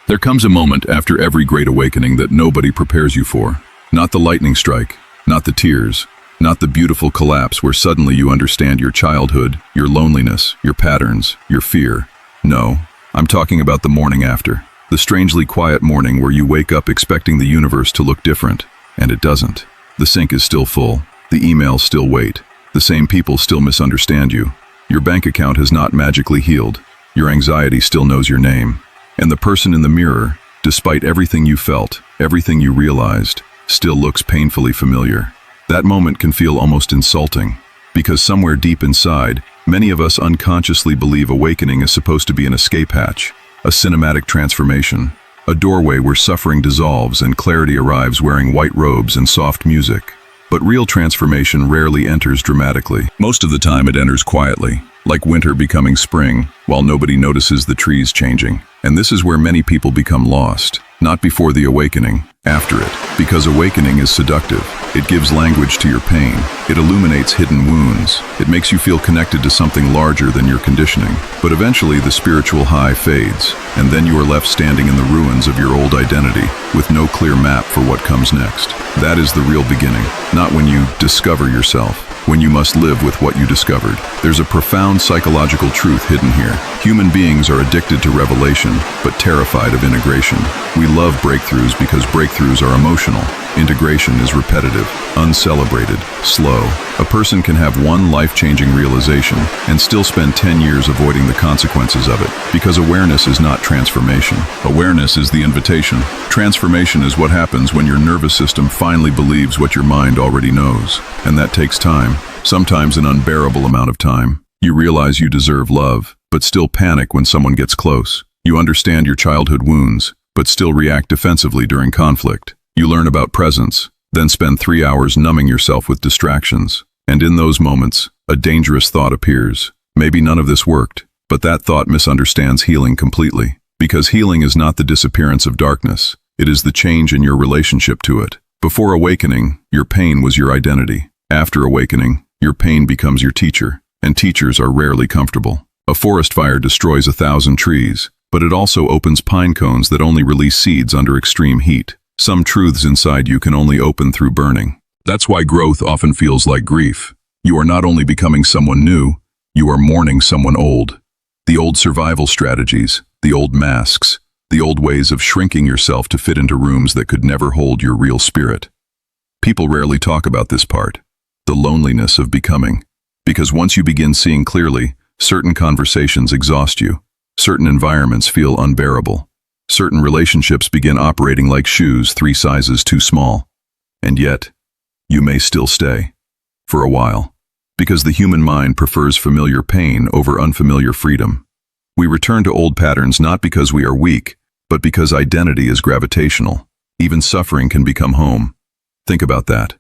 There comes a moment after every great awakening that nobody prepares you for. Not the lightning strike, not the tears, not the beautiful collapse where suddenly you understand your childhood, your loneliness, your patterns, your fear. No, I'm talking about the morning after. The strangely quiet morning where you wake up expecting the universe to look different, and it doesn't. The sink is still full, the emails still wait, the same people still misunderstand you. Your bank account has not magically healed, your anxiety still knows your name. And the person in the mirror, despite everything you felt, everything you realized, still looks painfully familiar. That moment can feel almost insulting, because somewhere deep inside, many of us unconsciously believe awakening is supposed to be an escape hatch, a cinematic transformation, a doorway where suffering dissolves and clarity arrives wearing white robes and soft music. But real transformation rarely enters dramatically. Most of the time it enters quietly, like winter becoming spring, while nobody notices the trees changing. And this is where many people become lost. Not before the awakening, after it. Because awakening is seductive. It gives language to your pain. It illuminates hidden wounds. It makes you feel connected to something larger than your conditioning. But eventually the spiritual high fades, and then you are left standing in the ruins of your old identity, with no clear map for what comes next. That is the real beginning, not when you discover yourself, when you must live with what you discovered. There's a profound psychological truth hidden here. Human beings are addicted to revelation, but terrified of integration. We love breakthroughs because breakthroughs are emotional. Integration is repetitive, uncelebrated, slow. A person can have one life-changing realization and still spend 10 years avoiding the consequences of it, because awareness is not transformation. Awareness is the invitation. Transformation is what happens when your nervous system finally believes what your mind already knows. And that takes time, sometimes an unbearable amount of time. You realize you deserve love, but still panic when someone gets close. You understand your childhood wounds, but still react defensively during conflict. You learn about presence, then spend 3 hours numbing yourself with distractions. And in those moments, a dangerous thought appears. Maybe none of this worked, but that thought misunderstands healing completely. Because healing is not the disappearance of darkness, it is the change in your relationship to it. Before awakening, your pain was your identity. After awakening, your pain becomes your teacher, and teachers are rarely comfortable. A forest fire destroys 1,000 trees, but it also opens pine cones that only release seeds under extreme heat. Some truths inside you can only open through burning. That's why growth often feels like grief. You are not only becoming someone new, you are mourning someone old. The old survival strategies, the old masks, the old ways of shrinking yourself to fit into rooms that could never hold your real spirit. People rarely talk about this part, the loneliness of becoming. Because once you begin seeing clearly, certain conversations exhaust you. Certain environments feel unbearable. Certain relationships begin operating like shoes 3 sizes too small. And yet, you may still stay. For a while. Because the human mind prefers familiar pain over unfamiliar freedom. We return to old patterns not because we are weak, but because identity is gravitational. Even suffering can become home. Think about that.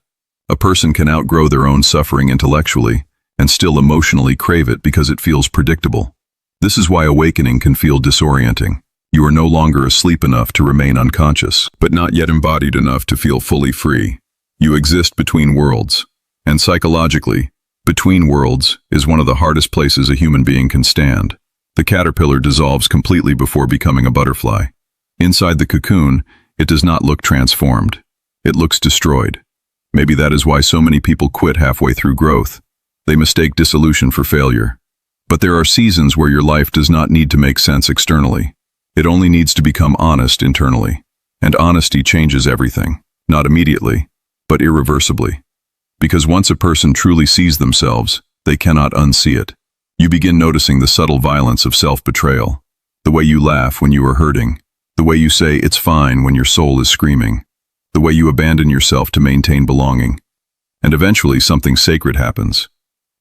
A person can outgrow their own suffering intellectually, and still emotionally crave it because it feels predictable. This is why awakening can feel disorienting. You are no longer asleep enough to remain unconscious, but not yet embodied enough to feel fully free. You exist between worlds. And psychologically, between worlds is one of the hardest places a human being can stand. The caterpillar dissolves completely before becoming a butterfly. Inside the cocoon, it does not look transformed. It looks destroyed. Maybe that is why so many people quit halfway through growth. They mistake dissolution for failure. But there are seasons where your life does not need to make sense externally. It only needs to become honest internally. And honesty changes everything, not immediately, but irreversibly. Because once a person truly sees themselves, they cannot unsee it. You begin noticing the subtle violence of self-betrayal, the way you laugh when you are hurting, the way you say it's fine when your soul is screaming, the way you abandon yourself to maintain belonging. And eventually something sacred happens.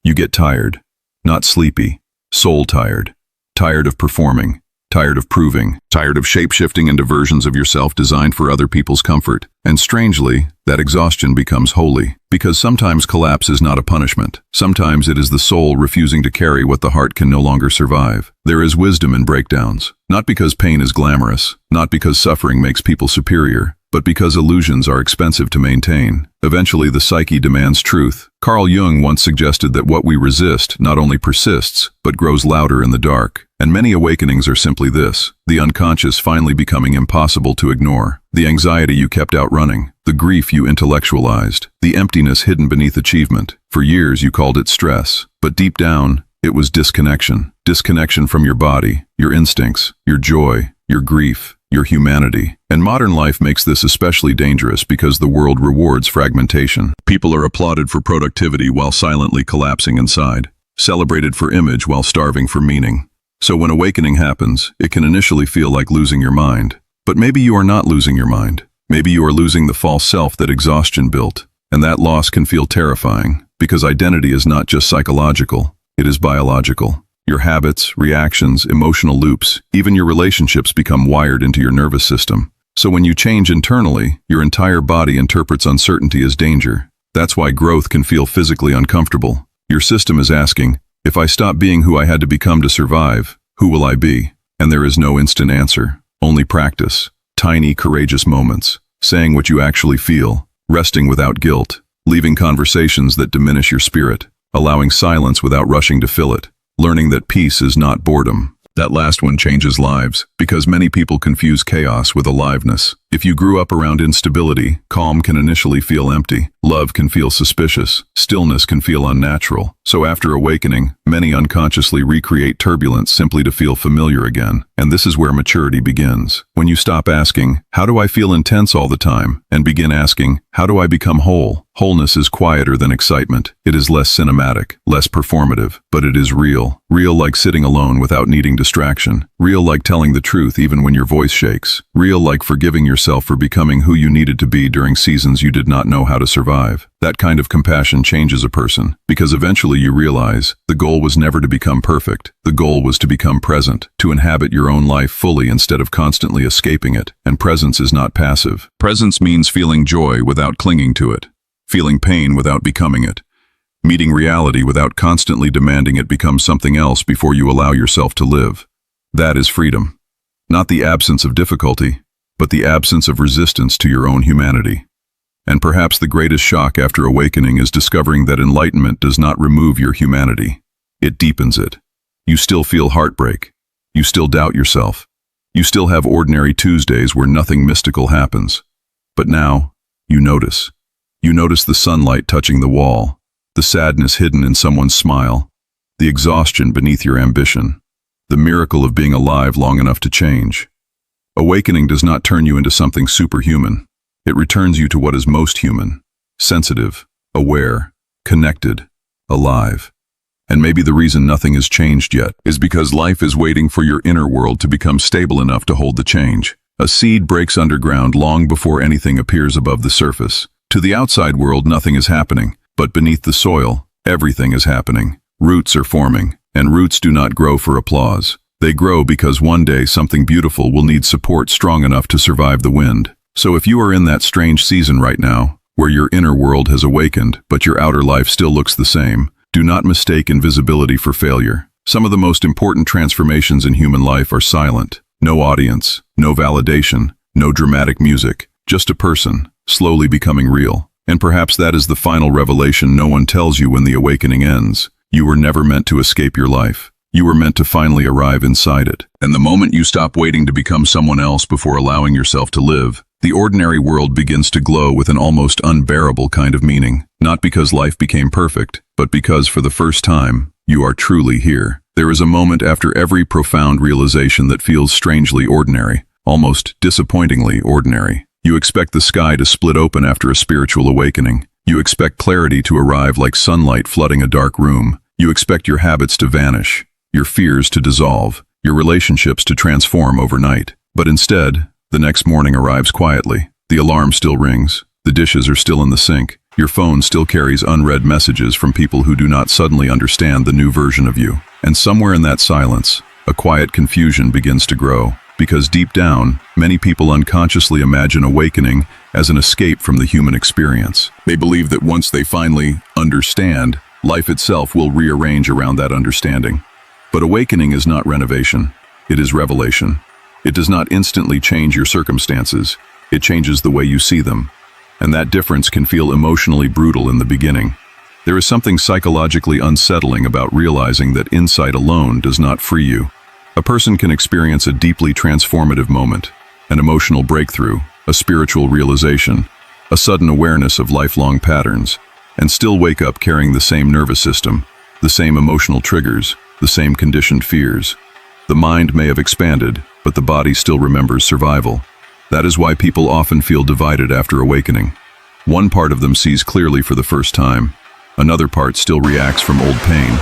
You get tired, not sleepy, soul tired, tired of performing, tired of proving, tired of shape-shifting into versions of yourself designed for other people's comfort. And strangely, that exhaustion becomes holy, because sometimes collapse is not a punishment. Sometimes it is the soul refusing to carry what the heart can no longer survive. There is wisdom in breakdowns, not because pain is glamorous, not because suffering makes people superior, but because illusions are expensive to maintain. Eventually the psyche demands truth. Carl Jung once suggested that what we resist not only persists, but grows louder in the dark. And many awakenings are simply this: the unconscious finally becoming impossible to ignore, the anxiety you kept outrunning, the grief you intellectualized, the emptiness hidden beneath achievement. For years you called it stress, but deep down, it was disconnection. Disconnection from your body, your instincts, your joy, your grief, your humanity. And modern life makes this especially dangerous because the world rewards fragmentation. People are applauded for productivity while silently collapsing inside, celebrated for image while starving for meaning. So when awakening happens, it can initially feel like losing your mind. But maybe you are not losing your mind. Maybe you are losing the false self that exhaustion built. And that loss can feel terrifying, because identity is not just psychological, it is biological. Your habits, reactions, emotional loops, even your relationships become wired into your nervous system. So when you change internally, your entire body interprets uncertainty as danger. That's why growth can feel physically uncomfortable. Your system is asking, if I stop being who I had to become to survive, who will I be? And there is no instant answer, only practice, tiny, courageous moments, saying what you actually feel, resting without guilt, leaving conversations that diminish your spirit, allowing silence without rushing to fill it, learning that peace is not boredom. That last one changes lives, because many people confuse chaos with aliveness. If you grew up around instability, calm can initially feel empty, love can feel suspicious, stillness can feel unnatural. So after awakening, many unconsciously recreate turbulence simply to feel familiar again. And this is where maturity begins. When you stop asking, how do I feel intense all the time? And begin asking, how do I become whole? Wholeness is quieter than excitement. It is less cinematic, less performative, but it is real. Real like sitting alone without needing distraction. Real like telling the truth even when your voice shakes. Real like forgiving yourself for becoming who you needed to be during seasons you did not know how to survive. That kind of compassion changes a person, because eventually you realize the goal was never to become perfect. The goal was to become present, to inhabit your own life fully instead of constantly escaping it. And presence is not passive. Presence means feeling joy without clinging to it, feeling pain without becoming it, meeting reality without constantly demanding it become something else before you allow yourself to live. That is freedom. Not the absence of difficulty, but the absence of resistance to your own humanity. And perhaps the greatest shock after awakening is discovering that enlightenment does not remove your humanity. It deepens it. You still feel heartbreak. You still doubt yourself. You still have ordinary Tuesdays where nothing mystical happens. But now, you notice. You notice the sunlight touching the wall, the sadness hidden in someone's smile, the exhaustion beneath your ambition, the miracle of being alive long enough to change. Awakening does not turn you into something superhuman. It returns you to what is most human, sensitive, aware, connected, alive. And maybe the reason nothing has changed yet is because life is waiting for your inner world to become stable enough to hold the change. A seed breaks underground long before anything appears above the surface. To the outside world, nothing is happening, but beneath the soil, everything is happening. Roots are forming, and roots do not grow for applause. They grow because one day something beautiful will need support strong enough to survive the wind. So if you are in that strange season right now, where your inner world has awakened, but your outer life still looks the same, do not mistake invisibility for failure. Some of the most important transformations in human life are silent. No audience, no validation, no dramatic music, just a person, slowly becoming real. And perhaps that is the final revelation no one tells you when the awakening ends. You were never meant to escape your life. You were meant to finally arrive inside it. And the moment you stop waiting to become someone else before allowing yourself to live, the ordinary world begins to glow with an almost unbearable kind of meaning. Not because life became perfect, but because for the first time, you are truly here. There is a moment after every profound realization that feels strangely ordinary, almost disappointingly ordinary. You expect the sky to split open after a spiritual awakening. You expect clarity to arrive like sunlight flooding a dark room. You expect your habits to vanish, your fears to dissolve, your relationships to transform overnight. But instead, the next morning arrives quietly. The alarm still rings. The dishes are still in the sink. Your phone still carries unread messages from people who do not suddenly understand the new version of you. And somewhere in that silence, a quiet confusion begins to grow. Because deep down, many people unconsciously imagine awakening as an escape from the human experience. They believe that once they finally understand, life itself will rearrange around that understanding. But awakening is not renovation. It is revelation. It does not instantly change your circumstances. It changes the way you see them. And that difference can feel emotionally brutal in the beginning. There is something psychologically unsettling about realizing that insight alone does not free you. A person can experience a deeply transformative moment, an emotional breakthrough, a spiritual realization, a sudden awareness of lifelong patterns, and still wake up carrying the same nervous system, the same emotional triggers, the same conditioned fears. The mind may have expanded, but the body still remembers survival. That is why people often feel divided after awakening. One part of them sees clearly for the first time. Another part still reacts from old pain.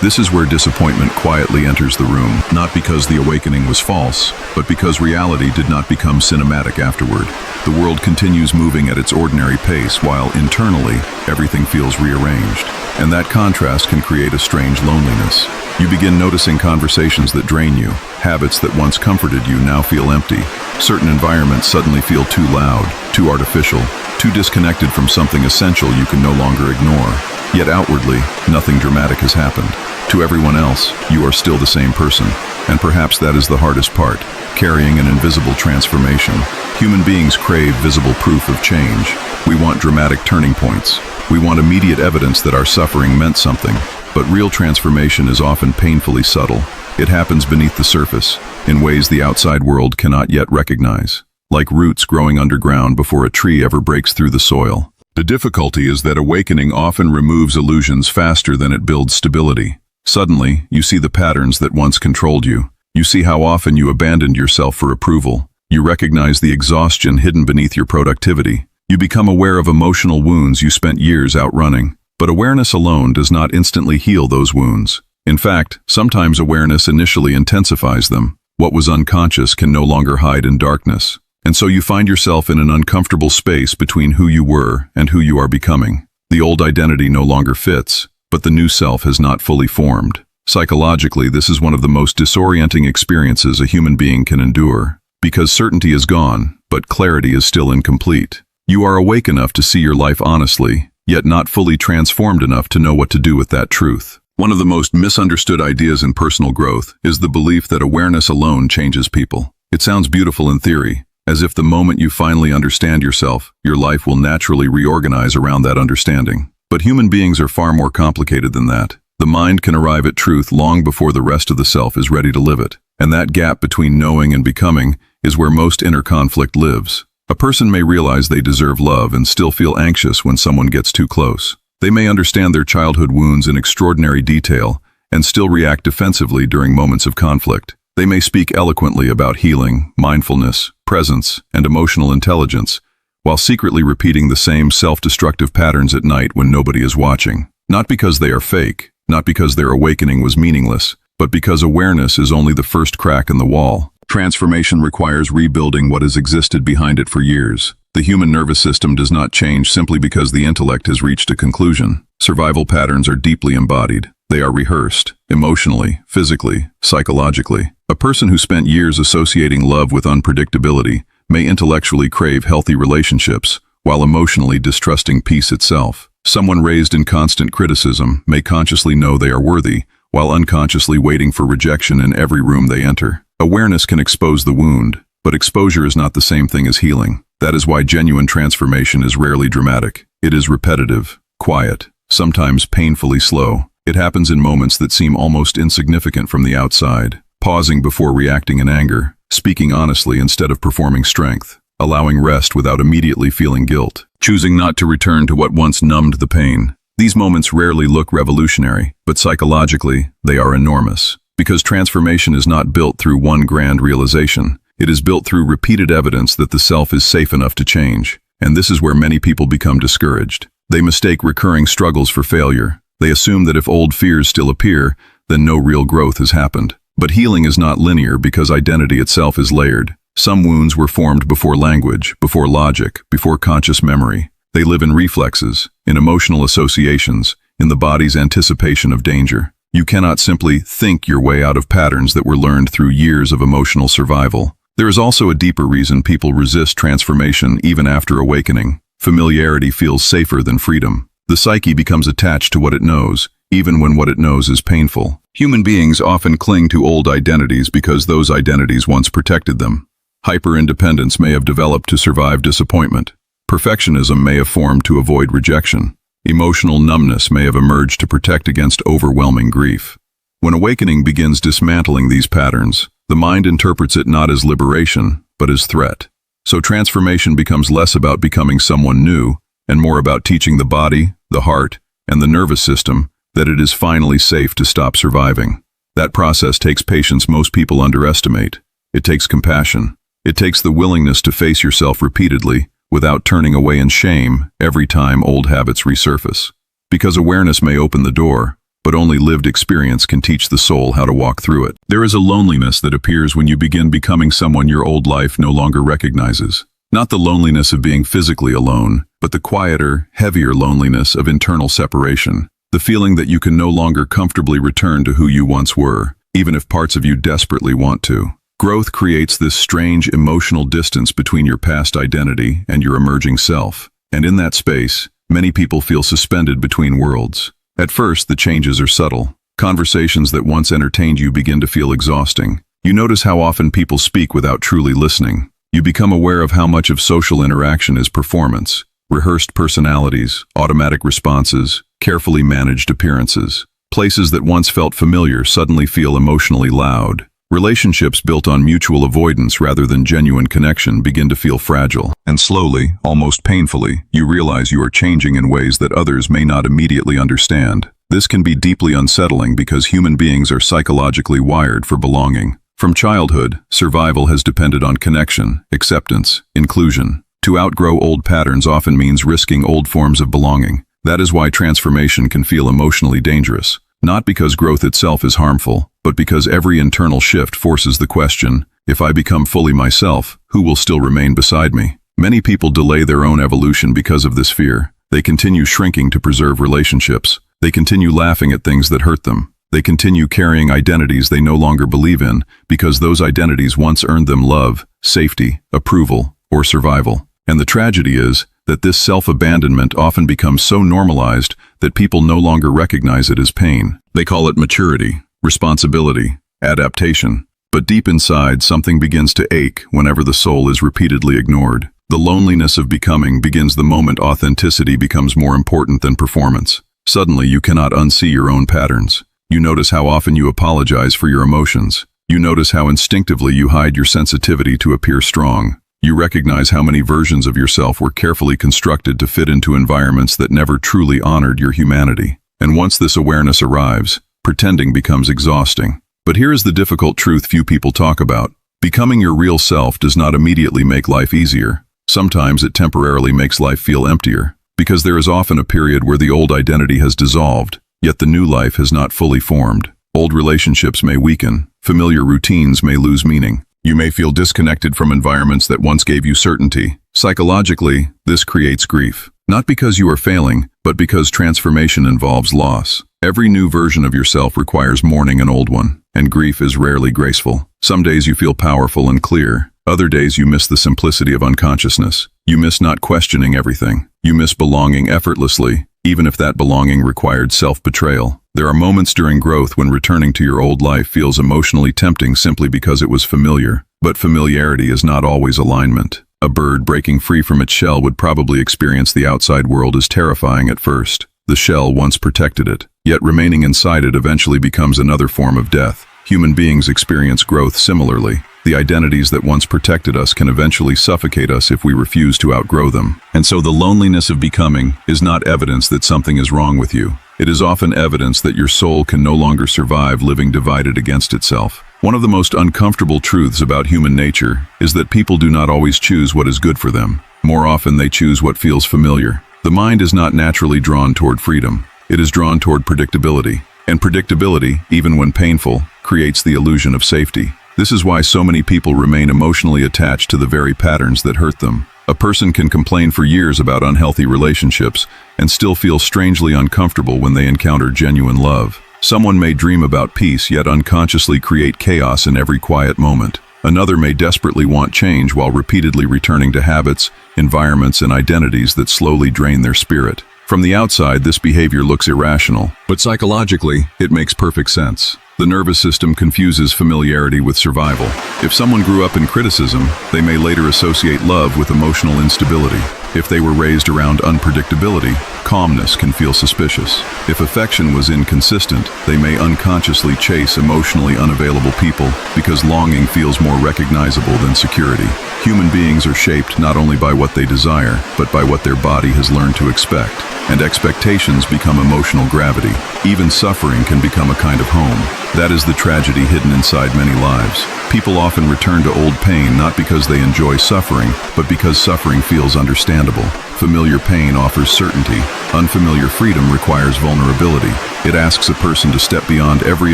This is where disappointment quietly enters the room, not because the awakening was false, but because reality did not become cinematic afterward. The world continues moving at its ordinary pace, while internally, everything feels rearranged. And that contrast can create a strange loneliness. You begin noticing conversations that drain you, habits that once comforted you now feel empty. Certain environments suddenly feel too loud, too artificial, too disconnected from something essential you can no longer ignore. Yet outwardly, nothing dramatic has happened. To everyone else, you are still the same person. And perhaps that is the hardest part, carrying an invisible transformation. Human beings crave visible proof of change. We want dramatic turning points. We want immediate evidence that our suffering meant something. But real transformation is often painfully subtle. It happens beneath the surface, in ways the outside world cannot yet recognize. Like roots growing underground before a tree ever breaks through the soil. The difficulty is that awakening often removes illusions faster than it builds stability. Suddenly, you see the patterns that once controlled you. You see how often you abandoned yourself for approval. You recognize the exhaustion hidden beneath your productivity. You become aware of emotional wounds you spent years outrunning. But awareness alone does not instantly heal those wounds. In fact, sometimes awareness initially intensifies them. What was unconscious can no longer hide in darkness. And so you find yourself in an uncomfortable space between who you were and who you are becoming. The old identity no longer fits, but the new self has not fully formed. Psychologically, this is one of the most disorienting experiences a human being can endure, because certainty is gone, but clarity is still incomplete. You are awake enough to see your life honestly, yet not fully transformed enough to know what to do with that truth. One of the most misunderstood ideas in personal growth is the belief that awareness alone changes people. It sounds beautiful in theory, as if the moment you finally understand yourself, your life will naturally reorganize around that understanding. But human beings are far more complicated than that. The mind can arrive at truth long before the rest of the self is ready to live it. And that gap between knowing and becoming is where most inner conflict lives. A person may realize they deserve love and still feel anxious when someone gets too close. They may understand their childhood wounds in extraordinary detail and still react defensively during moments of conflict. They may speak eloquently about healing, mindfulness, presence, and emotional intelligence, while secretly repeating the same self-destructive patterns at night when nobody is watching. Not because they are fake, not because their awakening was meaningless, but because awareness is only the first crack in the wall. Transformation requires rebuilding what has existed behind it for years. The human nervous system does not change simply because the intellect has reached a conclusion. Survival patterns are deeply embodied. They are rehearsed, emotionally, physically, psychologically. A person who spent years associating love with unpredictability may intellectually crave healthy relationships, while emotionally distrusting peace itself. Someone raised in constant criticism may consciously know they are worthy, while unconsciously waiting for rejection in every room they enter. Awareness can expose the wound, but exposure is not the same thing as healing. That is why genuine transformation is rarely dramatic. It is repetitive, quiet, sometimes painfully slow. It happens in moments that seem almost insignificant from the outside. Pausing before reacting in anger, speaking honestly instead of performing strength, allowing rest without immediately feeling guilt, choosing not to return to what once numbed the pain. These moments rarely look revolutionary, but psychologically, they are enormous. Because transformation is not built through one grand realization. It is built through repeated evidence that the self is safe enough to change. And this is where many people become discouraged. They mistake recurring struggles for failure. They assume that if old fears still appear, then no real growth has happened. But healing is not linear because identity itself is layered. Some wounds were formed before language, before logic, before conscious memory. They live in reflexes, in emotional associations, in the body's anticipation of danger. You cannot simply think your way out of patterns that were learned through years of emotional survival. There is also a deeper reason people resist transformation even after awakening. Familiarity feels safer than freedom. The psyche becomes attached to what it knows, even when what it knows is painful. Human beings often cling to old identities because those identities once protected them. Hyper-independence may have developed to survive disappointment. Perfectionism may have formed to avoid rejection. Emotional numbness may have emerged to protect against overwhelming grief. When awakening begins dismantling these patterns, the mind interprets it not as liberation, but as threat. So transformation becomes less about becoming someone new, and more about teaching the body, the heart, and the nervous system that it is finally safe to stop surviving. That process takes patience most people underestimate. It takes compassion. It takes the willingness to face yourself repeatedly, without turning away in shame every time old habits resurface. Because awareness may open the door, but only lived experience can teach the soul how to walk through it. There is a loneliness that appears when you begin becoming someone your old life no longer recognizes. Not the loneliness of being physically alone, but the quieter, heavier loneliness of internal separation. The feeling that you can no longer comfortably return to who you once were, even if parts of you desperately want to. Growth creates this strange emotional distance between your past identity and your emerging self. And in that space, many people feel suspended between worlds. At first, the changes are subtle. Conversations that once entertained you begin to feel exhausting. You notice how often people speak without truly listening. You become aware of how much of social interaction is performance, rehearsed personalities, automatic responses, carefully managed appearances. Places that once felt familiar suddenly feel emotionally loud. Relationships built on mutual avoidance rather than genuine connection begin to feel fragile. And slowly, almost painfully, you realize you are changing in ways that others may not immediately understand. This can be deeply unsettling because human beings are psychologically wired for belonging. From childhood, survival has depended on connection, acceptance, inclusion. To outgrow old patterns often means risking old forms of belonging. That is why transformation can feel emotionally dangerous. Not because growth itself is harmful, but because every internal shift forces the question, if I become fully myself, who will still remain beside me? Many people delay their own evolution because of this fear. They continue shrinking to preserve relationships. They continue laughing at things that hurt them. They continue carrying identities they no longer believe in because those identities once earned them love, safety, approval, or survival. And the tragedy is that this self-abandonment often becomes so normalized that people no longer recognize it as pain. They call it maturity, responsibility, adaptation. But deep inside, something begins to ache whenever the soul is repeatedly ignored. The loneliness of becoming begins the moment authenticity becomes more important than performance. Suddenly, you cannot unsee your own patterns. You notice how often you apologize for your emotions. You notice how instinctively you hide your sensitivity to appear strong. You recognize how many versions of yourself were carefully constructed to fit into environments that never truly honored your humanity. And once this awareness arrives, pretending becomes exhausting. But here is the difficult truth few people talk about. Becoming your real self does not immediately make life easier. Sometimes it temporarily makes life feel emptier, because there is often a period where the old identity has dissolved, yet the new life has not fully formed. Old relationships may weaken, familiar routines may lose meaning. You may feel disconnected from environments that once gave you certainty. Psychologically, this creates grief. Not because you are failing, but because transformation involves loss. Every new version of yourself requires mourning an old one, and grief is rarely graceful. Some days you feel powerful and clear. Other days you miss the simplicity of unconsciousness. You miss not questioning everything. You miss belonging effortlessly, even if that belonging required self-betrayal. There are moments during growth when returning to your old life feels emotionally tempting simply because it was familiar. But familiarity is not always alignment. A bird breaking free from its shell would probably experience the outside world as terrifying at first. The shell once protected it, yet remaining inside it eventually becomes another form of death. Human beings experience growth similarly. The identities that once protected us can eventually suffocate us if we refuse to outgrow them. And so the loneliness of becoming is not evidence that something is wrong with you. It is often evidence that your soul can no longer survive living divided against itself. One of the most uncomfortable truths about human nature is that people do not always choose what is good for them. More often they choose what feels familiar. The mind is not naturally drawn toward freedom. It is drawn toward predictability. And predictability, even when painful, creates the illusion of safety. This is why so many people remain emotionally attached to the very patterns that hurt them. A person can complain for years about unhealthy relationships and still feel strangely uncomfortable when they encounter genuine love. Someone may dream about peace yet unconsciously create chaos in every quiet moment. Another may desperately want change while repeatedly returning to habits, environments, and identities that slowly drain their spirit. From the outside, this behavior looks irrational, but psychologically, it makes perfect sense. The nervous system confuses familiarity with survival. If someone grew up in criticism, they may later associate love with emotional instability. If they were raised around unpredictability, calmness can feel suspicious. If affection was inconsistent, they may unconsciously chase emotionally unavailable people because longing feels more recognizable than security. Human beings are shaped not only by what they desire, but by what their body has learned to expect. And expectations become emotional gravity. Even suffering can become a kind of home. That is the tragedy hidden inside many lives. People often return to old pain not because they enjoy suffering, but because suffering feels understandable. Familiar pain offers certainty. Unfamiliar freedom requires vulnerability. It asks a person to step beyond every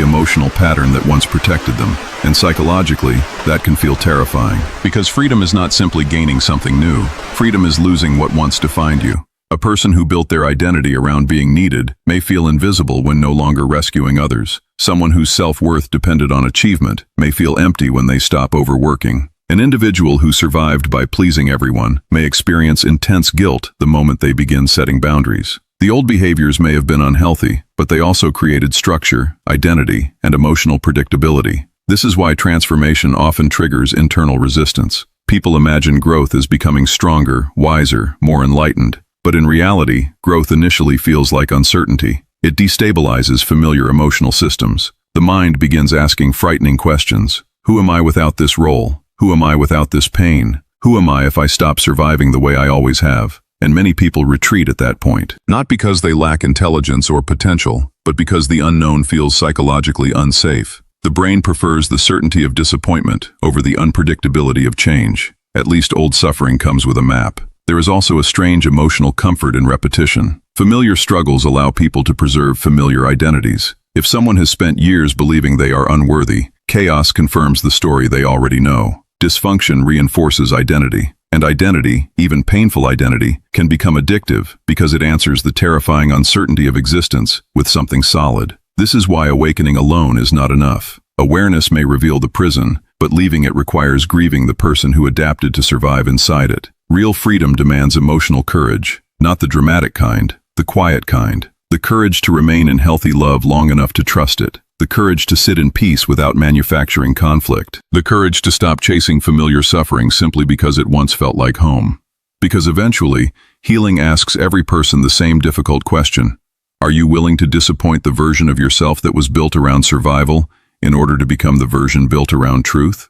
emotional pattern that once protected them. And psychologically, that can feel terrifying. Because freedom is not simply gaining something new. Freedom is losing what once defined you. A person who built their identity around being needed may feel invisible when no longer rescuing others. Someone whose self-worth depended on achievement may feel empty when they stop overworking. An individual who survived by pleasing everyone may experience intense guilt the moment they begin setting boundaries. The old behaviors may have been unhealthy, but they also created structure, identity, and emotional predictability. This is why transformation often triggers internal resistance. People imagine growth as becoming stronger, wiser, more enlightened. But in reality, growth initially feels like uncertainty. It destabilizes familiar emotional systems. The mind begins asking frightening questions. Who am I without this role? Who am I without this pain? Who am I if I stop surviving the way I always have? And many people retreat at that point. Not because they lack intelligence or potential, but because the unknown feels psychologically unsafe. The brain prefers the certainty of disappointment over the unpredictability of change. At least old suffering comes with a map. There is also a strange emotional comfort in repetition. Familiar struggles allow people to preserve familiar identities. If someone has spent years believing they are unworthy, chaos confirms the story they already know. Dysfunction reinforces identity. And identity, even painful identity, can become addictive because it answers the terrifying uncertainty of existence with something solid. This is why awakening alone is not enough. Awareness may reveal the prison, but leaving it requires grieving the person who adapted to survive inside it. Real freedom demands emotional courage, not the dramatic kind, the quiet kind. The courage to remain in healthy love long enough to trust it. The courage to sit in peace without manufacturing conflict. The courage to stop chasing familiar suffering simply because it once felt like home. Because eventually, healing asks every person the same difficult question. Are you willing to disappoint the version of yourself that was built around survival in order to become the version built around truth?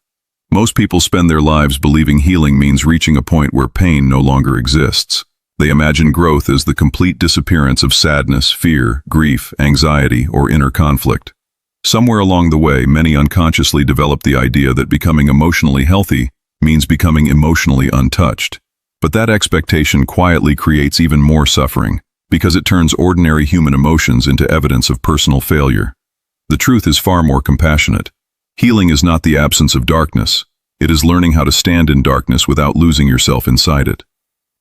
Most people spend their lives believing healing means reaching a point where pain no longer exists. They imagine growth as the complete disappearance of sadness, fear, grief, anxiety, or inner conflict. Somewhere along the way, many unconsciously develop the idea that becoming emotionally healthy means becoming emotionally untouched. But that expectation quietly creates even more suffering, because it turns ordinary human emotions into evidence of personal failure. The truth is far more compassionate. Healing is not the absence of darkness. It is learning how to stand in darkness without losing yourself inside it.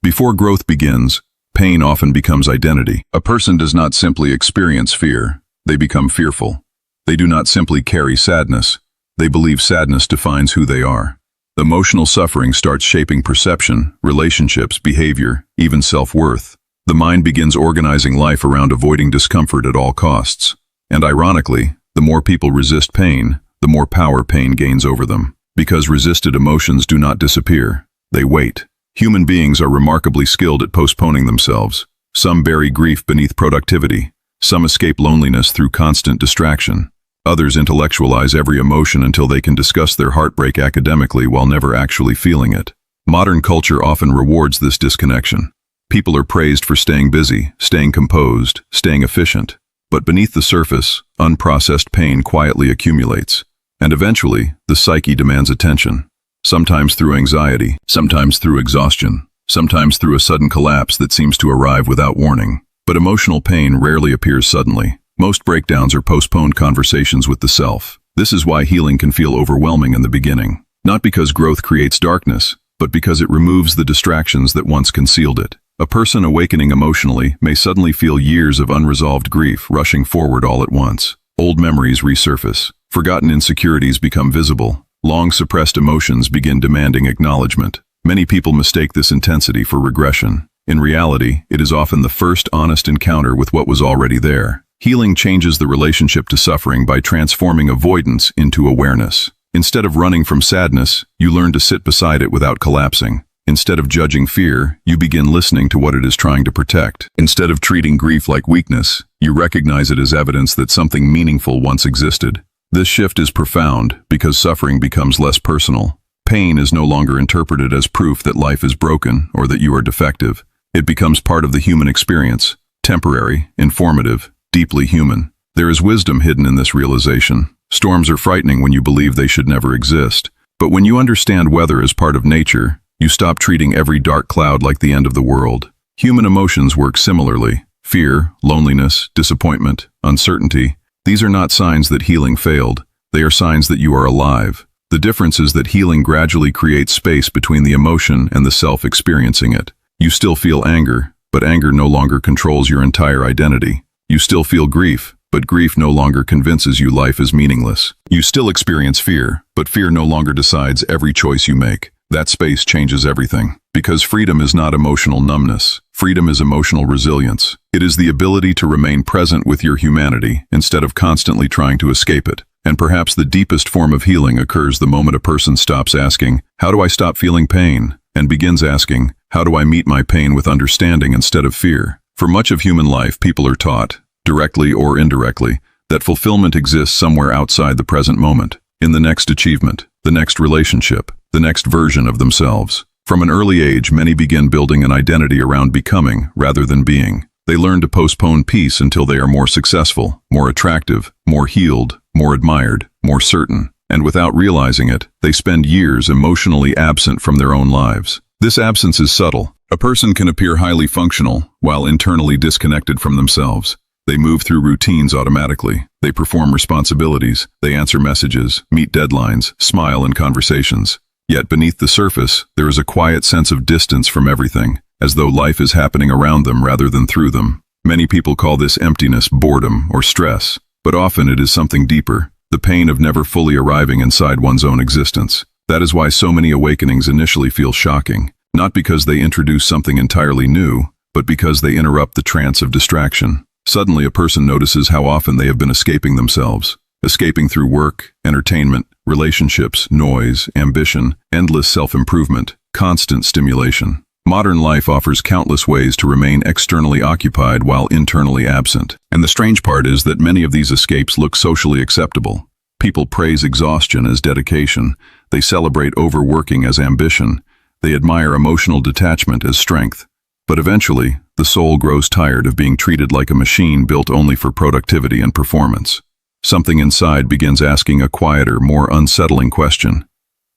Before growth begins, pain often becomes identity. A person does not simply experience fear, they become fearful. They do not simply carry sadness, they believe sadness defines who they are. Emotional suffering starts shaping perception, relationships, behavior, even self-worth. The mind begins organizing life around avoiding discomfort at all costs. And ironically, the more people resist pain, the more power pain gains over them. Because resisted emotions do not disappear, they wait. Human beings are remarkably skilled at postponing themselves. Some bury grief beneath productivity. Some escape loneliness through constant distraction. Others intellectualize every emotion until they can discuss their heartbreak academically while never actually feeling it. Modern culture often rewards this disconnection. People are praised for staying busy, staying composed, staying efficient. But beneath the surface, unprocessed pain quietly accumulates. And eventually, the psyche demands attention. Sometimes through anxiety, sometimes through exhaustion, sometimes through a sudden collapse that seems to arrive without warning. But emotional pain rarely appears suddenly. Most breakdowns are postponed conversations with the self. This is why healing can feel overwhelming in the beginning. Not because growth creates darkness, but because it removes the distractions that once concealed it. A person awakening emotionally may suddenly feel years of unresolved grief rushing forward all at once. Old memories resurface. Forgotten insecurities become visible. Long-suppressed emotions begin demanding acknowledgement. Many people mistake this intensity for regression. In reality, it is often the first honest encounter with what was already there. Healing changes the relationship to suffering by transforming avoidance into awareness. Instead of running from sadness, you learn to sit beside it without collapsing. Instead of judging fear, you begin listening to what it is trying to protect. Instead of treating grief like weakness, you recognize it as evidence that something meaningful once existed. This shift is profound because suffering becomes less personal. Pain is no longer interpreted as proof that life is broken or that you are defective. It becomes part of the human experience, temporary, informative, deeply human. There is wisdom hidden in this realization. Storms are frightening when you believe they should never exist. But when you understand weather as part of nature, you stop treating every dark cloud like the end of the world. Human emotions work similarly. Fear, loneliness, disappointment, uncertainty. These are not signs that healing failed. They are signs that you are alive. The difference is that healing gradually creates space between the emotion and the self experiencing it. You still feel anger, but anger no longer controls your entire identity. You still feel grief, but grief no longer convinces you life is meaningless. You still experience fear, but fear no longer decides every choice you make. That space changes everything. Because freedom is not emotional numbness. Freedom is emotional resilience. It is the ability to remain present with your humanity instead of constantly trying to escape it. And perhaps the deepest form of healing occurs the moment a person stops asking, "How do I stop feeling pain?" and begins asking, "How do I meet my pain with understanding instead of fear?" For much of human life, people are taught, directly or indirectly, that fulfillment exists somewhere outside the present moment, in the next achievement, the next relationship, the next version of themselves. From an early age, many begin building an identity around becoming rather than being. They learn to postpone peace until they are more successful, more attractive, more healed, more admired, more certain. And without realizing it, they spend years emotionally absent from their own lives. This absence is subtle. A person can appear highly functional while internally disconnected from themselves. They move through routines automatically. They perform responsibilities. They answer messages, meet deadlines, smile in conversations. Yet beneath the surface, there is a quiet sense of distance from everything, as though life is happening around them rather than through them. Many people call this emptiness, boredom, or stress, but often it is something deeper, the pain of never fully arriving inside one's own existence. That is why so many awakenings initially feel shocking, not because they introduce something entirely new, but because they interrupt the trance of distraction. Suddenly a person notices how often they have been escaping themselves, escaping through work, entertainment, relationships, noise, ambition, endless self-improvement, constant stimulation. Modern life offers countless ways to remain externally occupied while internally absent. And the strange part is that many of these escapes look socially acceptable. People praise exhaustion as dedication. They celebrate overworking as ambition. They admire emotional detachment as strength. But eventually, the soul grows tired of being treated like a machine built only for productivity and performance. Something inside begins asking a quieter, more unsettling question.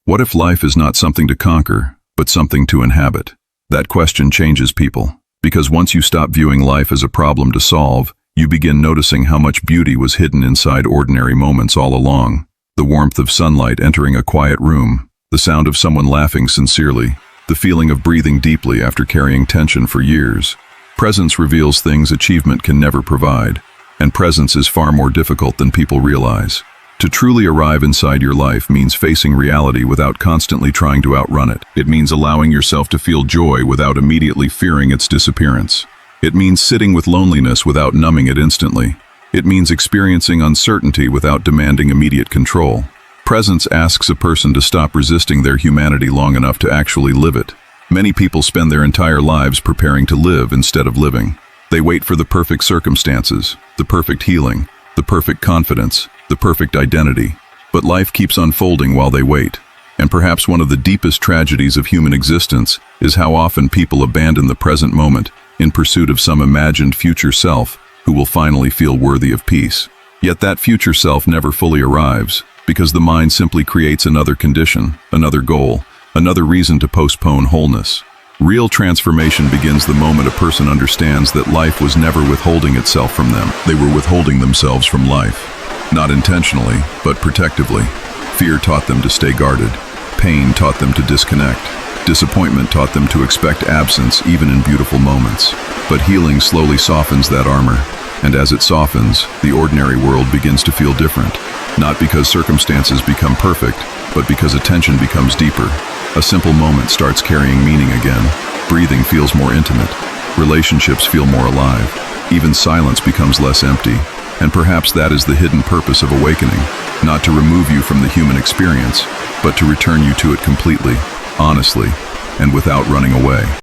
What if life is not something to conquer, but something to inhabit? That question changes people, because once you stop viewing life as a problem to solve, you begin noticing how much beauty was hidden inside ordinary moments all along. The warmth of sunlight entering a quiet room, the sound of someone laughing sincerely, the feeling of breathing deeply after carrying tension for years. Presence reveals things achievement can never provide, and presence is far more difficult than people realize. To truly arrive inside your life means facing reality without constantly trying to outrun it. It means allowing yourself to feel joy without immediately fearing its disappearance. It means sitting with loneliness without numbing it instantly. It means experiencing uncertainty without demanding immediate control. Presence asks a person to stop resisting their humanity long enough to actually live it. Many people spend their entire lives preparing to live instead of living. They wait for the perfect circumstances, the perfect healing, the perfect confidence, the perfect identity. But life keeps unfolding while they wait. And perhaps one of the deepest tragedies of human existence is how often people abandon the present moment in pursuit of some imagined future self who will finally feel worthy of peace. Yet that future self never fully arrives, because the mind simply creates another condition, another goal, another reason to postpone wholeness. Real transformation begins the moment a person understands that life was never withholding itself from them. They were withholding themselves from life. Not intentionally, but protectively. Fear taught them to stay guarded. Pain taught them to disconnect. Disappointment taught them to expect absence even in beautiful moments. But healing slowly softens that armor. And as it softens, the ordinary world begins to feel different. Not because circumstances become perfect, but because attention becomes deeper. A simple moment starts carrying meaning again. Breathing feels more intimate. Relationships feel more alive. Even silence becomes less empty. And perhaps that is the hidden purpose of awakening, not to remove you from the human experience, but to return you to it completely, honestly, and without running away.